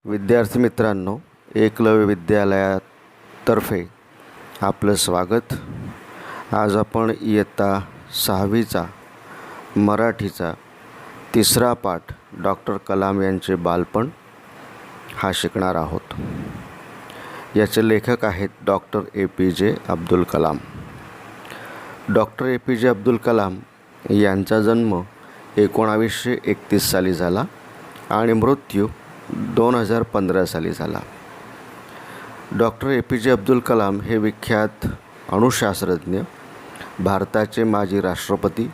विद्यार्थी मित्रांनो, एकलव्य विद्यालयातर्फे आपलं स्वागत. आज आपण इयत्ता 6वीचा मराठीचा तिसरा पाठ डॉक्टर कलाम यांचे बालपण हा शिकणार आहोत. याचे लेखक आहेत doctor APJ Abdul Kalam. Doctor APJ Abdul Kalam यांचा जन्म 1931 साली झाला आणि मृत्यू 2015 साली झाला. डॉक्टर APJ अब्दुल कलाम हे विख्यात अणुशास्त्रज्ञ, भारताचे माजी राष्ट्रपती,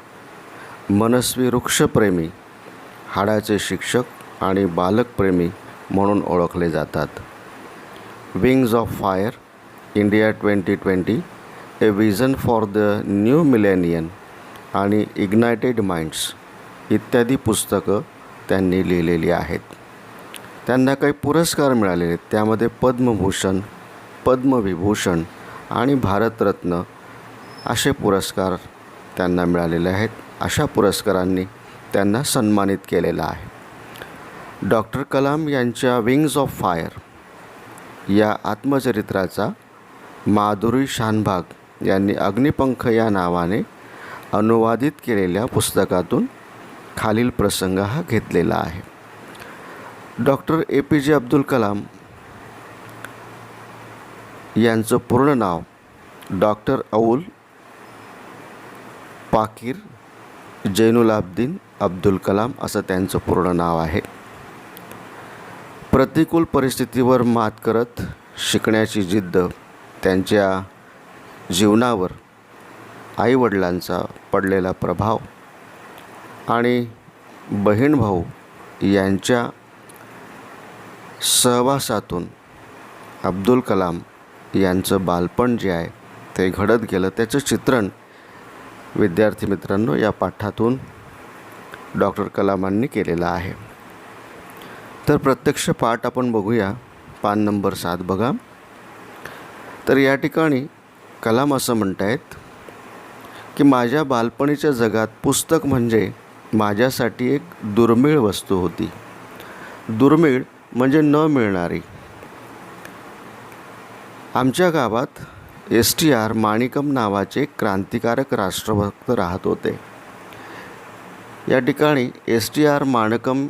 मनस्वी वृक्षप्रेमी, हाडाचे शिक्षक आणि बालकप्रेमी म्हणून ओळखले जातात. Wings of fire, India 2020, a vision for the new millennium आणि इग्नायटेड माइंड्स इत्यादी पुस्तकं त्यांनी लिहिलेली आहेत. त्यांना काही पुरस्कार मिळालेले आहेत. त्यामध्ये पद्मभूषण, पद्मविभूषण आणि भारतरत्न असे पुरस्कार त्यांना मिळालेले आहेत. अशा पुरस्कारांनी त्यांना सन्मानित केलेलं आहे. डॉक्टर कलाम यांच्या विंग्स ऑफ फायर या आत्मचरित्राचा माधुरी शानभाग यांनी अग्निपंख या नावाने अनुवादित केलेल्या पुस्तकातून खालील प्रसंग हा घेतलेला आहे. डॉक्टर APJ अब्दुल कलाम यांचं पूर्ण नाव डॉक्टर अवुल पाकीर जैनुलाब्दीन अब्दुल कलाम असं त्यांचं पूर्ण नाव आहे. प्रतिकूल परिस्थितीवर मात करत शिकण्याची जिद्द, त्यांच्या जीवनावर आईवडिलांचा पडलेला प्रभाव आणि बहीण भाऊ यांच्या सहवासातून अब्दुल कलाम यांचं बालपण जे आहे ते घडत गेलं. त्याचं चित्रण विद्यार्थी मित्रांनो या पाठातून डॉक्टर कलामांनी केलेलं आहे. तर प्रत्यक्ष पाठ आपण बघूया. पान नंबर 7 बघा. तर या ठिकाणी कलाम असं म्हणतायत की माझ्या बालपणीच्या जगात पुस्तक म्हणजे माझ्यासाठी एक दुर्मिळ वस्तू होती. दुर्मिळ म्हणजे न मिळणारी. आमच्या गावात STR माणिकम नावाचे एक क्रांतिकारक राष्ट्रभक्त राहत होते. या ठिकाणी STR माणिकम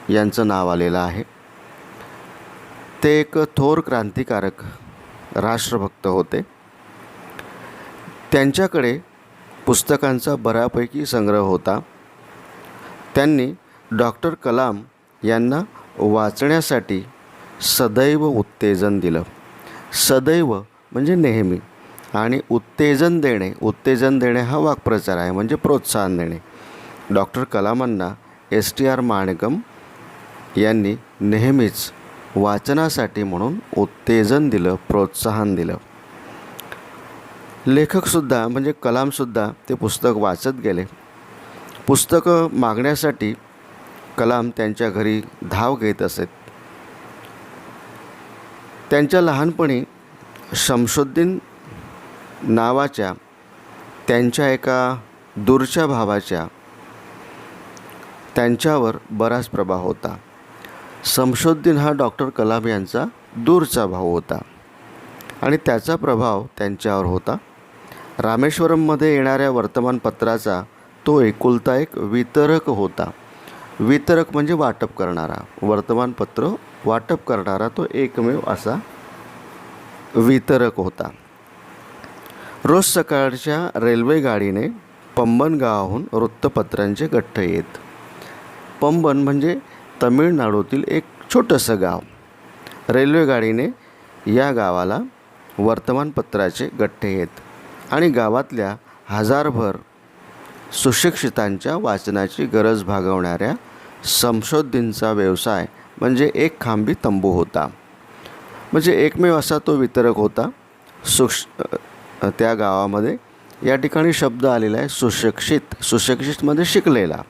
यांचं नाव आलेलं आहे. ते एक थोर क्रांतिकारक राष्ट्रभक्त होते. त्यांच्याकडे पुस्तकांचा बऱ्यापैकी संग्रह होता. त्यांनी डॉक्टर कलाम यांना वाचण्यासाठी सदैव उत्तेजन दिलं. सदैव म्हणजे नेहमी, आणि उत्तेजन देणे हा वाक्प्रचार आहे, म्हणजे प्रोत्साहन देणे. डॉक्टर कलामांना STR माणिकम यांनी नेहमीच वाचनासाठी म्हणून उत्तेजन दिलं, प्रोत्साहन दिलं. लेखकसुद्धा म्हणजे कलामसुद्धा ते पुस्तक वाचत गेले. पुस्तकं मागण्यासाठी कलाम त्यांच्या घरी धाव घेत असत. त्यांच्या लहानपणी शमशुद्दीन नावाच्या त्यांच्या एका दूरच्या भावाच्या त्यांच्यावर बराच प्रभाव होता. शमशुद्दीन हा डॉक्टर कलाम यांचा दूरचा भाऊ होता आणि त्याचा प्रभाव त्यांच्यावर होता. रामेश्वरममध्ये येणाऱ्या वर्तमानपत्राचा तो एकुलता एक वितरक होता. वितरक म्हणजे वाटप करणारा, वर्तमानपत्र वाटप करणारा तो एकमेव असा वितरक होता. रोज सकाळच्या रेल्वे गाडीने पंबन गावाहून वृत्तपत्रांचे गठ्ठे येत. पंबन म्हणजे तमिळनाडूतील एक छोटंसं गाव. रेल्वे गाडीने या गावाला वर्तमानपत्राचे गठ्ठे येत आणि गावातल्या हजारभर सुशिक्षितांच्या वाचनाची गरज भागवणाऱ्या शमशुद्दीनचा व्यवसाय म्हणजे एक खांबी तंबू होता. म्हणजे एकमेव असा तो वितरक होता त्या गावामध्ये. या ठिकाणी शब्द आलेला आहे सुशिक्षित. सुशिक्षितमध्ये शिकलेला.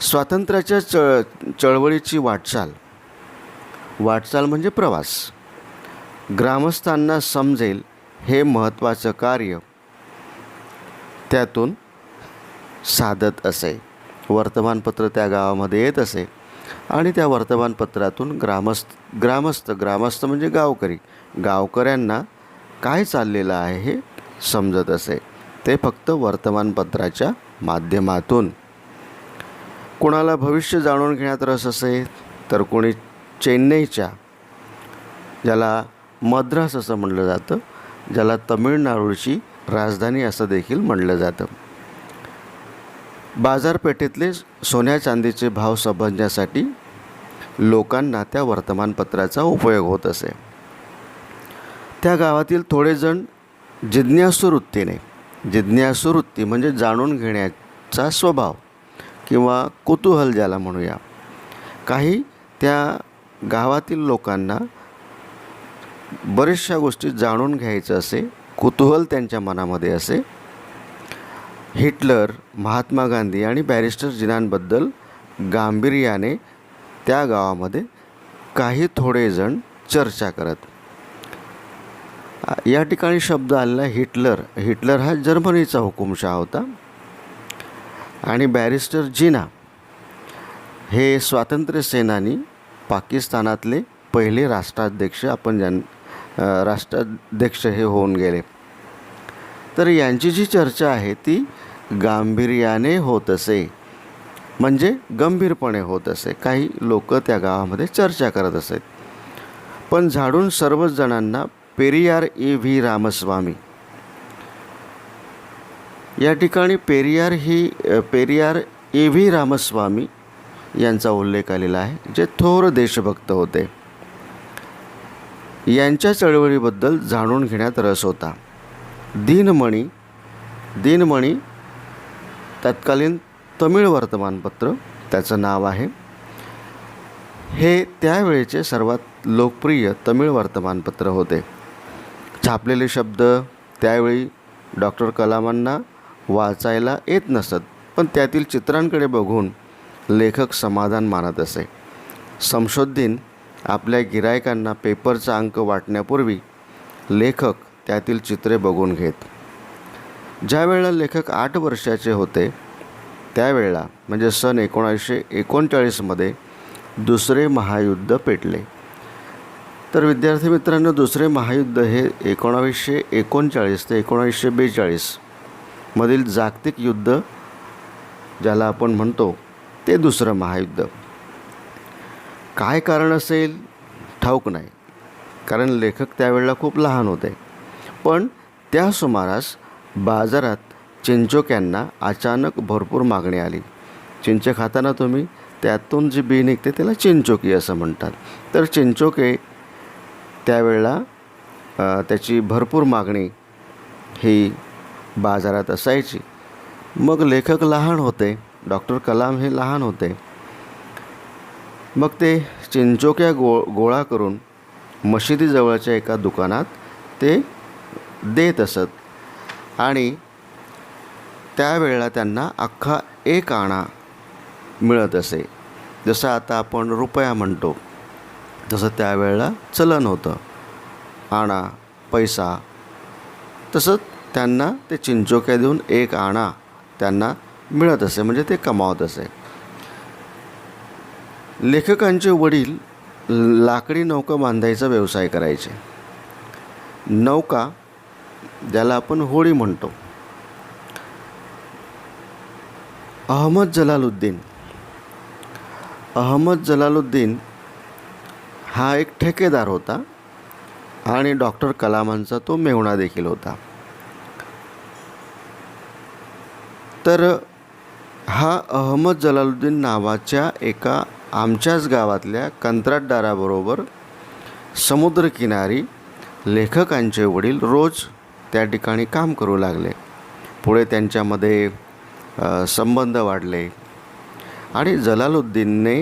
स्वातंत्र्याच्या चळवळीची वाटचाल म्हणजे प्रवास. ग्रामस्थांना समजेल हे महत्त्वाचं कार्य त्यातून साधत असे. वर्तमानपत्र त्या गावामध्ये येत असे आणि त्या वर्तमानपत्रातून ग्रामस्थ म्हणजे गावकऱ्यांना काय चाललेलं आहे हे समजत असे. ते फक्त वर्तमानपत्राच्या माध्यमातून. कोणाला भविष्य जाणून घेण्यात रस असे तर कोणी चेन्नईच्या, ज्याला मद्रास असं म्हणलं जातं, ज्याला तमिळनाडूची राजधानी असं देखील म्हणलं जातं, बाजारपेठेतले सोन्या चांदीचे भाव समजण्यासाठी लोकांना त्या वर्तमानपत्राचा उपयोग होत असे. त्या गावातील थोडेजण जिज्ञासू वृत्ती म्हणजे जाणून घेण्याचा स्वभाव किंवा कुतूहल ज्याला म्हणूया, काही त्या गावातील लोकांना बऱ्याचशा गोष्टी जाणून घ्यायचं असे, कुतूहल त्यांच्या मनामध्ये असे. हिटलर, महात्मा गांधी आणि बॅरिस्टर जिनांबद्दल गांभीर्याने त्या गावामध्ये काही थोडे जण चर्चा करत. या ठिकाणी शब्द आलेला हिटलर हा जर्मनीचा हुकुमशहा होता आणि बॅरिस्टर जिना हे स्वातंत्र्य सेनानी, पाकिस्तानातले पहिले राष्ट्राध्यक्ष राष्ट्राध्यक्ष हे होऊन गेले. तर यांची जी चर्चा आहे ती गांभीर्याने होत असे, म्हणजे गंभीरपणे होत असे. काही लोक त्या गावामध्ये चर्चा करत असत. पण झाडून सर्वच जणांना पेरियार E.V. रामस्वामी, या ठिकाणी पेरियार E.V. रामस्वामी यांचा उल्लेख आलेला आहे, जे थोर देशभक्त होते. यांच्या चळवळीबद्दल जाणून घेण्यात रस होता. दिनमणी तत्कालीन तमिळ वर्तमानपत्र त्याचं नाव आहे. हे त्यावेळेचे सर्वात लोकप्रिय तमिळ वर्तमानपत्र होते. छापलेले शब्द त्यावेळी डॉक्टर कलामांना वाचायला येत नसत, पण त्यातील चित्रांकडे बघून लेखक समाधान मानत असे. संशोधन आपल्या गिरायकांना पेपरचा अंक वाटण्यापूर्वी लेखक त्यातील चित्रे बघून घेत. ज्यावेळेला लेखक 8 वर्षाचे होते त्यावेळेला म्हणजे सन 1939मध्ये दुसरे महायुद्ध पेटले. तर विद्यार्थी मित्रांनो, दुसरे महायुद्ध हे 1939 ते 1942 मधील जागतिक युद्ध ज्याला आपण म्हणतो ते दुसरं महायुद्ध. काय कारण असेल ठाऊक नाही, कारण लेखक त्यावेळेला खूप लहान होते. पण त्या सुमारास बाजारात चिंचोक्यांना अचानक भरपूर मागणी आली. चिंचे खाताना तुम्ही त्यातून जी बी निघते त्याला चिंचोकी असं म्हणतात. तर चिंचोके त्यावेळेला त्याची भरपूर मागणी ही बाजारात असायची. मग लेखक लहान होते, डॉक्टर कलाम हे लहान होते. मग ते चिंचोक्या गोळा करून मशिदीजवळच्या एका दुकानात ते देत असत आणि त्यावेळेला त्यांना अख्खा 1 आणा मिळत असे. जसं आता आपण रुपया म्हणतो तसं त्यावेळेला चलन होतं, आणा पैसा. तसंच त्यांना ते चिंचोक्या देऊन 1 आणा त्यांना मिळत असे, म्हणजे ते कमावत असे. लेखकांचे वडील लाकडी नौका बांधायचा व्यवसाय करायचे. नौका ज्याला आपण होडी म्हणतो. अहमद जलालुद्दीन हा एक ठेकेदार होता आणि डॉक्टर कलामांचा तो मेहुणा देखील होता. तर हा अहमद जलालुद्दीन नावाच्या एका आमच्याच गावातल्या कंत्राटदाराबरोबर समुद्रकिनारी लेखकांचे वडील रोज त्या ठिकाणी काम करू लागले. पुढे त्यांच्यामध्ये संबंध वाढले आणि जलालुद्दीनने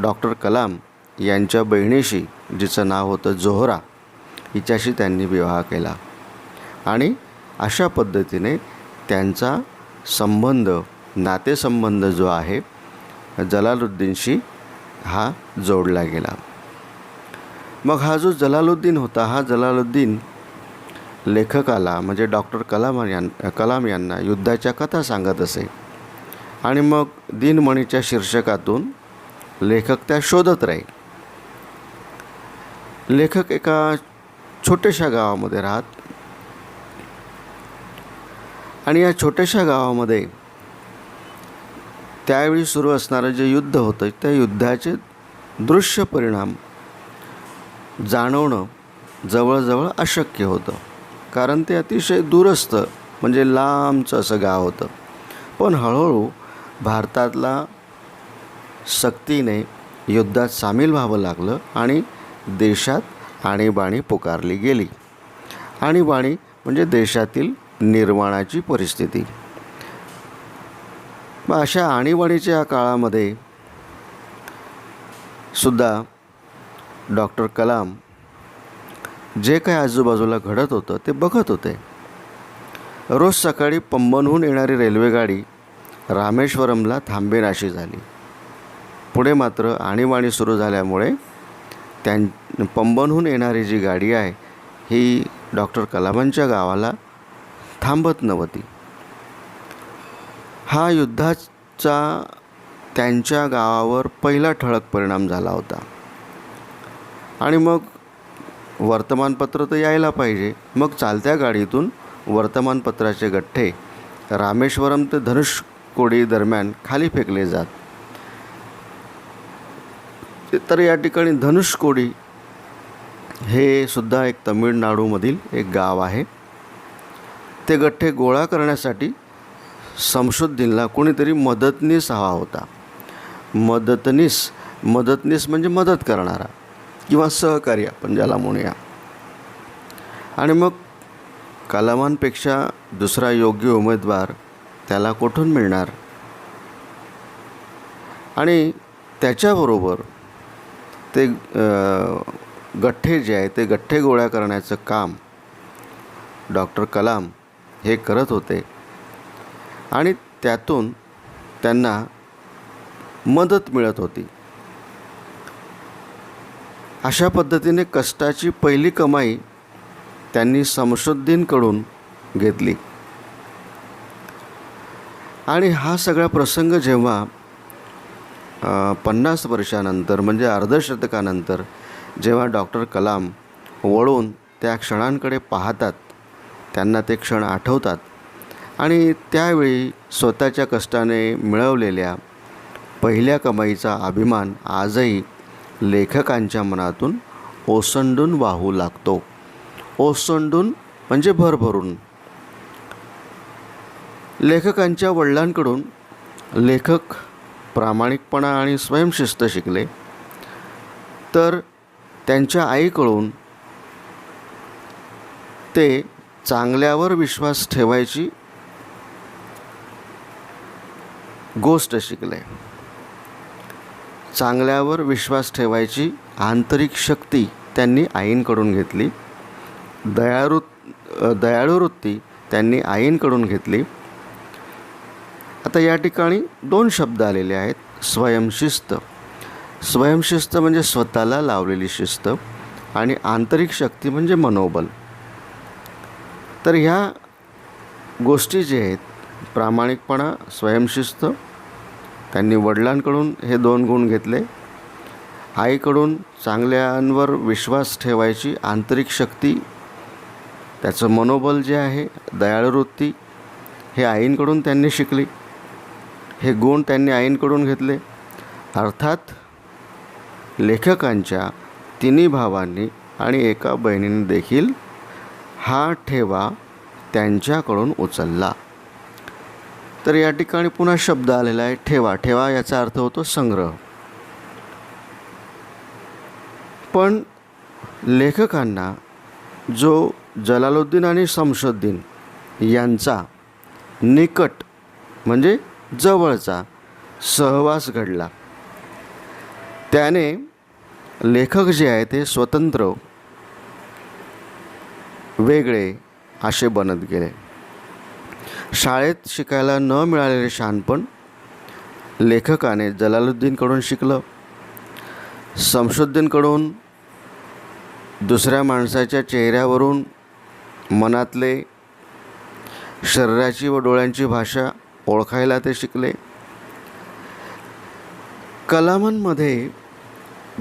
डॉक्टर कलाम यांच्या बहिणीशी, जिचं नाव होतं जोहरा, हिच्याशी त्यांनी विवाह केला आणि अशा पद्धतीने त्यांचा नातेसंबंध जो आहे जलालुद्दीनशी हा जोडला गेला. मग हा जो जलालुद्दीन होता, हा जलालुद्दीन लेखकाला म्हणजे डॉक्टर कलाम यांना युद्धाच्या कथा सांगत असे आणि मग दिनमणीच्या शीर्षकातून लेखक त्या शोधत राहील. लेखक एका छोट्याशा गावामध्ये राहत आणि या छोट्याशा गावामध्ये त्यावेळी सुरू असणारं जे युद्ध होतं त्या युद्धाचे दृश्य परिणाम जाणवणं जवळजवळ अशक्य होतं, कारण ते अतिशय दूरस्थ म्हणजे लांबचं असं गाव होतं. पण हळूहळू भारतातला सक्तीने युद्धात सामील व्हावं लागलं आणि देशात आणीबाणी पुकारली गेली. आणीबाणी म्हणजे देशातील निर्वाणाची परिस्थिती. मग अशा आणीबाणीच्या या काळामध्ये सुद्धा डॉक्टर कलाम जे काही आजूबाजूला घडत होतं ते बघत होते. रोज सकाळी पंबनहून येणारी रेल्वेगाडी रामेश्वरमला थांबेनाशी झाली. पुढे मात्र आणीबाणी सुरू झाल्यामुळे पंबनहून येणारी जी गाडी आहे ही डॉक्टर कलामांच्या गावाला थांबत नव्हती. हा युद्धाचा त्यांच्या गावावर पहिला ठळक परिणाम झाला होता. आणि मग वर्तमानपत्र तर यायला पाहिजे. मग चालत्या गाडीतून वर्तमानपत्राचे गठ्ठे रामेश्वरम ते धनुषकोडी दरम्यान खाली फेकले जात. तर या ठिकाणी धनुषकोडी हे सुद्धा एक तमिळनाडूमधील एक गाव आहे. ते गठ्ठे गोळा करण्यासाठी शमशुद्दीनला कोणीतरी मदतनीस हवा होता. मदतनीस म्हणजे मदत करणारा किंवा सहकारी आपण ज्याला म्हणूया. आणि मग कलामांपेक्षा दुसरा योग्य उमेदवार त्याला कुठून मिळणार. आणि त्याच्याबरोबर ते गठ्ठे जे आहे ते गठ्ठे गोळा करण्याचं काम डॉक्टर कलाम हे करत होते आणि त्यातून त्यांना मदत मिळत होती. अशा पद्धतीने कष्टाची पहिली कमाई त्यांनी शमशुद्दीनकडून घेतली. आणि हा सगळा प्रसंग जेव्हा 50 वर्षानंतर म्हणजे अर्धशतकानंतर जेव्हा डॉक्टर कलाम वळून त्या क्षणांकडे पाहतात, त्यांना ते क्षण आठवतात आणि त्यावेळी स्वतःच्या कष्टाने मिळवलेल्या पहिल्या कमाईचा अभिमान आजही लेखकांच्या मनातून ओसंडून वाहू लागतो. ओसंडून म्हणजे भरभरून. लेखकांच्या वडिलांकडून लेखक प्रामाणिकपणा आणि स्वयंशिस्त शिकले, तर त्यांच्या आईकडून ते चांगल्यावर विश्वास ठेवायची गोष्ट शिकले. चांगल्यावर विश्वास ठेवायची आंतरिक शक्ती त्यांनी आईंकडून घेतली. दयाळू वृत्ती त्यांनी आईंकडून घेतली. आता या ठिकाणी 2 शब्द आलेले आहेत. स्वयंशिस्त. स्वयंशिस्त म्हणजे स्वतःला लावलेली शिस्त आणि आंतरिक शक्ती म्हणजे मनोबल. तर ह्या गोष्टी जे आहेत प्रामाणिकपणा, स्वयंशिस्त, त्यांनी वडिलांकडून हे 2 गुण घेतले. आईकडून चांगल्यांवर विश्वास ठेवायची आंतरिक शक्ती, त्याचं मनोबल जे आहे, दयाळू वृत्ती, हे आईंकडून त्यांनी शिकली. हे गुण त्यांनी आईंकडून घेतले. अर्थात लेखकांच्या 3 भावांनी आणि एका बहिणीने देखील हा ठेवा त्यांच्याकडून उचलला. तर या ठिकाणी पुन्हा शब्द आलेला आहे ठेवा. ठेवा याचा अर्थ होतो संग्रह. पण लेखकांना जो जलालुद्दीन आणि शमशुद्दीन यांचा निकट म्हणजे जवळचा सहवास घडला, त्याने लेखक जे आहे ते स्वतंत्र वेगळे असे बनत गेले. शाळेत शिकायला न मिळालेले शहाणपण लेखकाने जलालुद्दीनकडून शिकलं. शमशुद्दीनकडून दुसऱ्या माणसाच्या चेहऱ्यावरून मनातले, शरीराची व डोळ्यांची भाषा ओळखायला ते शिकले. कलामांमध्ये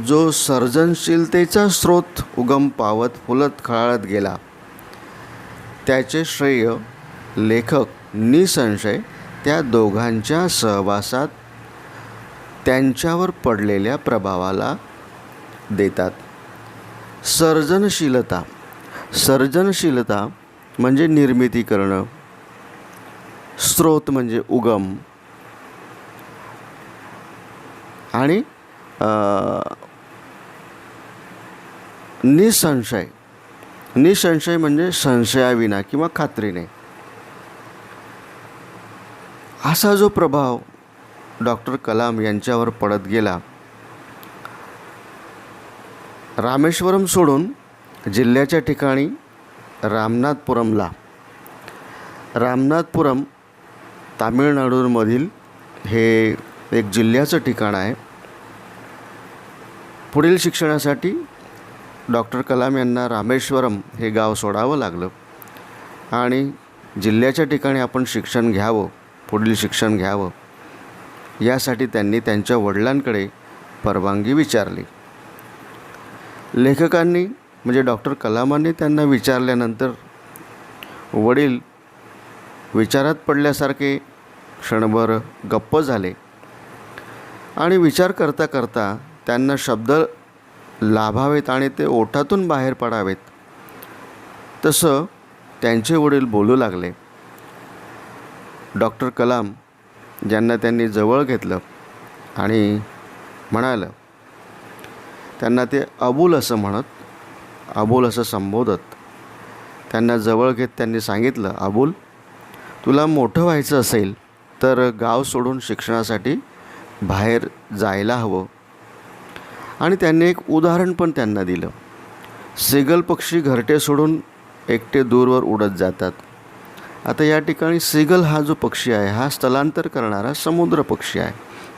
जो सर्जनशीलतेचा स्रोत उगम पावत फुलत खळाळत गेला, त्याचे श्रेय लेखक निसंशय त्या दोघांच्या सहवासात त्यांच्यावर पडलेल्या प्रभावाला देतात. सर्जनशीलता म्हणजे निर्मिती करणं, स्रोत म्हणजे उगम, आणि निसंशय म्हणजे संशयाविना किंवा खात्रीने. असा जो प्रभाव डॉक्टर कलाम यांच्यावर पडत गेला, रामेश्वरम सोडून जिल्ह्याच्या ठिकाणी रामनाथपुरम तामिळनाडूमधील हे एक जिल्ह्याचं ठिकाण आहे. पुढील शिक्षणासाठी डॉक्टर कलाम यांना रामेश्वरम हे गाव सोडावं लागलं आणि जिल्ह्याच्या ठिकाणी आपण शिक्षण घ्यावं, पुढील शिक्षण घ्यावं, यासाठी त्यांनी त्यांच्या वडिलांकडे परवानगी विचारली. लेखकांनी म्हणजे डॉक्टर कलामांनी त्यांना विचारल्यानंतर वडील विचारात पडल्यासारखे क्षणभर गप्प झाले आणि विचार करता करता त्यांना शब्द लाभावेत आणि ते ओठातून बाहेर पडावेत तसं त्यांचे वडील बोलू लागले. डॉक्टर कलाम ज्यांना त्यांनी जवळ घेतलं आणि म्हणालं, त्यांना ते अबुल असं संबोधत त्यांना जवळ घेत त्यांनी सांगितलं, अबुल, तुला मोठं व्हायचं असेल तर गाव सोडून शिक्षणासाठी बाहेर जायला हवं. आणि त्यांनी एक उदाहरण पण त्यांना दिलं. सीगल पक्षी घरटे सोडून एकटे दूरवर उडत जातात. आता या ठिकाणी सीगल हा जो पक्षी आहे हा स्थलांतर करणारा समुद्र पक्षी आहे.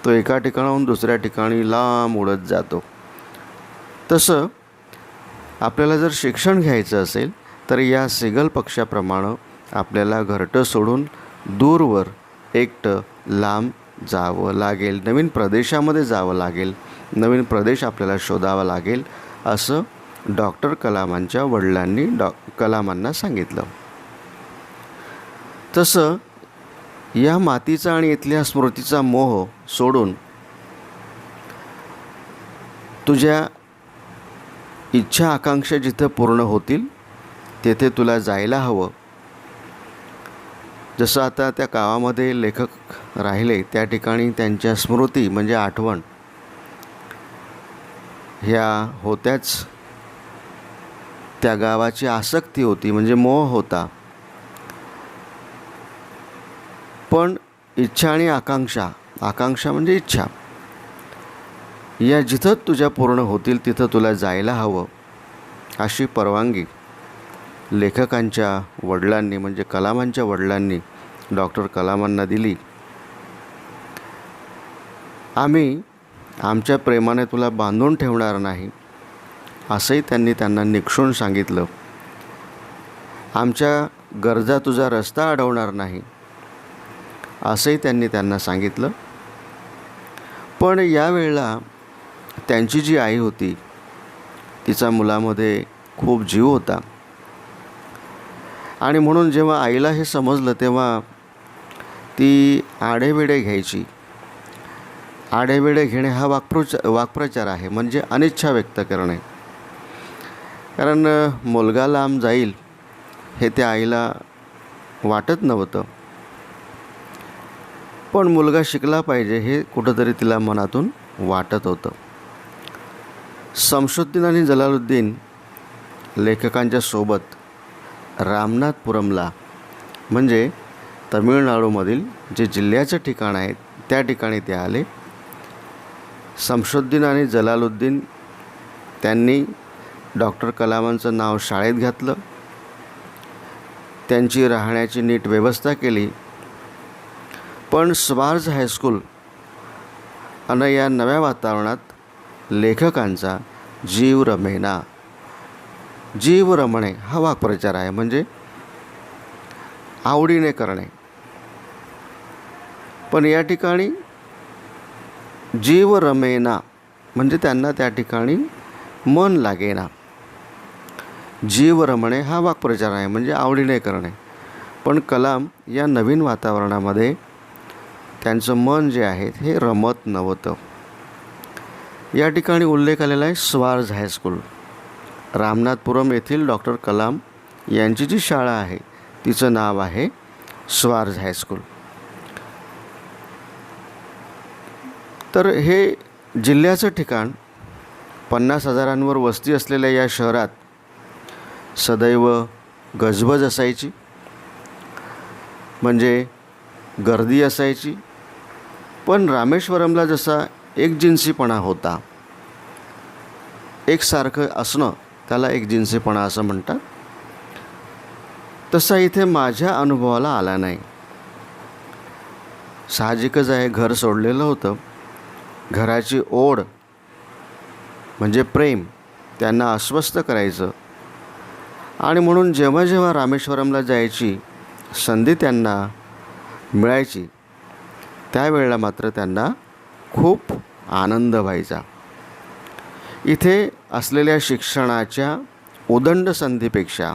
तो एका ठिकाणाहून दुसऱ्या ठिकाणी लांब उडत जातो. तसं आपल्याला जर शिक्षण घ्यायचं असेल तर या सीगल पक्षाप्रमाणे आपल्याला घरटं सोडून दूरवर एकटं लांब जावं लागेल, नवीन प्रदेशामध्ये जावं लागेल, नवीन प्रदेश आपल्याला शोधावा लागेल, असं डॉक्टर कलामांच्या वडिलांनी कलामांना सांगितलं. तसं या मातीचा आणि इथल्या स्मृतीचा मोह सोडून तुझ्या इच्छा आकांक्षा जिथं पूर्ण होतील तेथे तुला जायला हवं. जसं आता त्या गावामध्ये लेखक राहिले त्या ठिकाणी त्यांच्या स्मृती म्हणजे आठवण ह्या होत्याच. त्या गावाची आसक्ती होती म्हणजे मोह होता. पण इच्छा आणि आकांक्षा म्हणजे इच्छा, या जिथं तुझ्या पूर्ण होतील तिथं तुला जायला हवं अशी परवानगी लेखकांच्या वडिलांनी म्हणजे कलामांच्या वडिलांनी डॉक्टर कलामांना दिली. आम्ही आमच्या प्रेमाने तुला बांधून ठेवणार नाही असंही त्यांनी त्यांना निक्षून सांगितलं. आमच्या गरजा तुझा रस्ता अडवणार नाही असंही त्यांनी त्यांना सांगितलं. पण यावेळेला त्यांची जी आई होती तिचा मुलामध्ये खूप जीव होता आणि म्हणून जेव्हा आईला हे समजलं तेव्हा ती आढेवेढे घ्यायची. आढेवेढे घेणे हा वाक्प्रचार आहे, म्हणजे अनिच्छा व्यक्त करणे. कारण मुलगा लांब जाईल हे त्या आईला वाटत नव्हतं, पण मुलगा शिकला पाहिजे हे कुठंतरी तिला मनातून वाटत होतं. शमशुद्दीन आणि जलालुद्दीन लेखकांच्या सोबत रामनाथपुरमला म्हणजे तमिळनाडूमधील जे जिल्ह्याचं ठिकाण आहे त्या ठिकाणी ते आले. शमशुद्दीन आणि जलालुद्दीन त्यांनी डॉक्टर कलामांचं नाव शाळेत घातलं, त्यांची राहण्याची नीट व्यवस्था केली. पण स्वार्ज हायस्कूल आणि या नव्या वातावरणात लेखकांचा जीव रमणे हा वाक्प्रचार आहे, म्हणजे आवडीने करणे. पण या ठिकाणी जीव रमेना म्हणजे त्यांना त्या ठिकाणी मन लागेना. जीव रमणे हा वाक्प्रचार आहे, म्हणजे आवडीने करणे. पण कलाम या नवीन वातावरणामध्ये त्यांचं मन जे आहे हे रमत नव्हतं. या ठिकाणी उल्लेख आलेला आहे स्वार्ज हायस्कूल. रामनाथपुरम येथील डॉक्टर कलाम यांची जी शाळा आहे तिचं नाव आहे स्वार्ज हायस्कूल. तर हे जिल्ह्याचं ठिकाण 50,000 वस्ती असलेल्या या शहरात सदैव गजबज असायची, म्हणजे गर्दी असायची. पण रामेश्वरमला जसा एकजिन्सीपणा होता, एकसारखं असणं त्याला एकजिन्सीपणा असं म्हणतात, तसा इथे माझ्या अनुभवाला आला नाही. साहजिकच आहे, घर सोडलेलं होतं. घराची ओढ म्हणजे प्रेम त्यांना अस्वस्थ करायचं, आणि म्हणून जेव्हा जेव्हा रामेश्वरमला जायची संधी त्यांना मिळायची त्यावेळेला मात्र त्यांना खूप आनंद व्हायचा. इथे असलेल्या शिक्षणाच्या उदंड संधीपेक्षा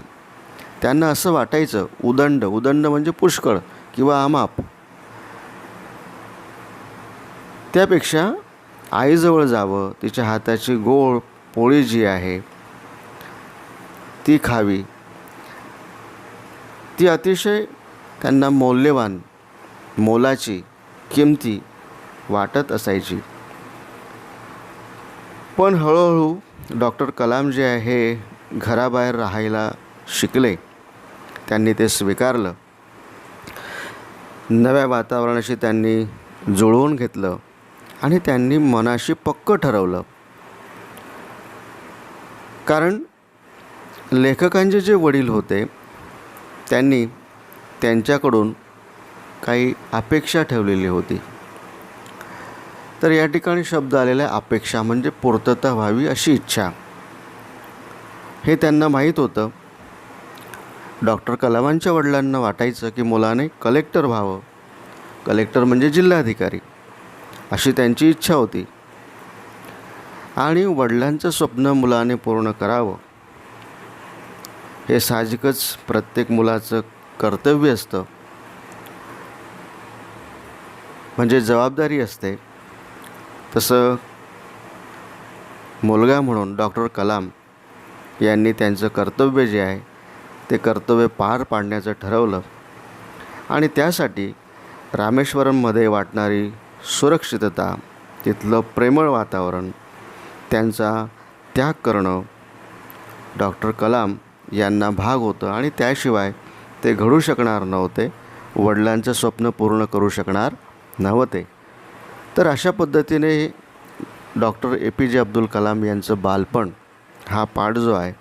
त्यांना असं वाटायचं, उदंड म्हणजे पुष्कळ किंवा अमाप, त्यापेक्षा आईजवळ जावं, तिच्या हाताची गोड पोळी जी आहे ती खावी, ती अतिशय त्यांना मौल्यवान, मोलाची, किमती वाटत असायची. पण हळूहळू डॉक्टर कलाम जे आहे घराबाहेर राहायला शिकले. त्यांनी ते स्वीकारलं. नव्या वातावरणाशी त्यांनी जुळवून घेतलं आणि त्यांनी मनाशी पक्क ठरवलं. कारण लेखकांचे जे वडील होते त्यांनी त्यांच्याकडून काही अपेक्षा ठेवलेली होती. तर या ठिकाणी शब्द आलेला अपेक्षा म्हणजे पूर्तता व्हावी अशी इच्छा. हे त्यांना माहीत होतं. डॉक्टर कलामांच्या वडिलांना वाटायचं की मुलाने कलेक्टर व्हावं, कलेक्टर म्हणजे जिल्हाधिकारी, अशी त्यांची इच्छा होती. आणि वडिलांचं स्वप्न मुलाने पूर्ण करावं हे साहजिकच प्रत्येक मुलाचं कर्तव्य असतं, म्हणजे जबाबदारी असते. तसं मुलगा म्हणून डॉक्टर कलाम यांनी त्यांचं कर्तव्य जे आहे ते कर्तव्य पार पाडण्याचं ठरवलं. आणि त्यासाठी रामेश्वरममध्ये वाटणारी सुरक्षितता, तिथलं प्रेमळ वातावरण, त्यांचा त्याग करणं डॉक्टर कलाम यांना भाग होतं. आणि त्याशिवाय ते घडू शकणार नव्हते, वडिलांचं स्वप्न पूर्ण करू शकणार नव्हते. तर अशा पद्धतीने डॉक्टर APJ अब्दुल कलाम यांचं बालपण हा पाठ जो आहे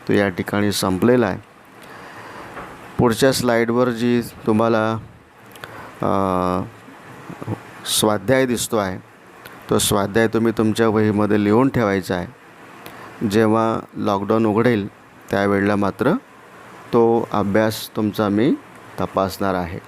तो या ठिकाणी संपलेला आहे. पुढच्या स्लाईडवर जी तुम्हाला स्वाध्याय दिसतो आहे तो स्वाध्याय तुम्ही तुमच्या वहीमध्ये लिहून ठेवायचा आहे. जेव्हा लॉकडाऊन उघडेल त्यावेळेला मात्र तो अभ्यास तुमचा मी तपासणार आहे.